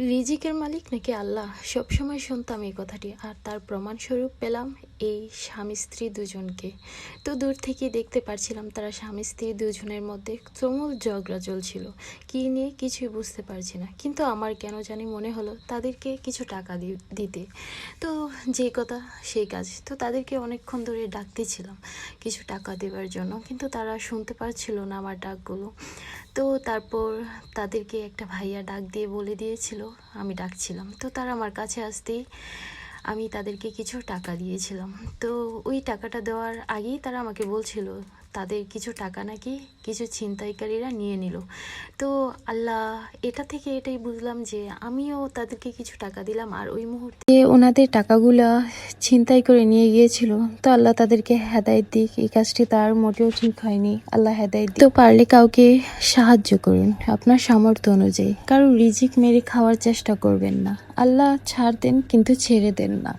রিজিকের মালিক নাকি আল্লাহ, সবসময় শুনতাম এই কথাটি, আর তার প্রমাণস্বরূপ পেলাম এই স্বামী স্ত্রী দুজনকে। তো দূর থেকে দেখতে পারছিলাম তারা স্বামী স্ত্রী দুজনের মধ্যে তুমুল ঝগড়া চলছিল। কী নিয়ে কিছুই বুঝতে পারছি না, কিন্তু আমার কেন জানি মনে হলো তাদেরকে কিছু টাকা দিতে। তো যে কথা সেই কাজ, তো তাদেরকে অনেকক্ষণ ধরে ডাকতেছিলাম কিছু টাকা দেওয়ার জন্য, কিন্তু তারা শুনতে পারছিল না আমার ডাকগুলো। তো তারপর তাদেরকে একটা ভাইয়া ডাক দিয়ে বলে দিয়েছিল আমি ডাকছিলাম। তো তারা আমার কাছে আসতেই আমি তাদেরকে কিছু টাকা দিয়েছিলাম। তো ওই টাকাটা দেওয়ার আগেই তারা আমাকে বলছিল তাদের কিছু টাকা নাকি কিছু ছিনতাইকারীরা নিয়ে নিল। তো আল্লাহ, এটা থেকে এটাই বুঝলাম যে আমিও তাদেরকে কিছু টাকা দিলাম, আর ওই মুহূর্তে ওনাদের টাকাগুলা ছিনতাই করে নিয়ে গিয়েছিল। তো আল্লাহ তাদেরকে হেদায়েত দিক, এই কাজটি তার মোটেও ঠিক হয়নি, আল্লাহ হেদায়েত দিক। তো পারলে কাউকে সাহায্য করুন আপনার সামর্থ্য অনুযায়ী, কারো রিজিক মেরে খাওয়ার চেষ্টা করবেন না। আল্লাহ ছাড় দেন কিন্তু ছেড়ে দেন না।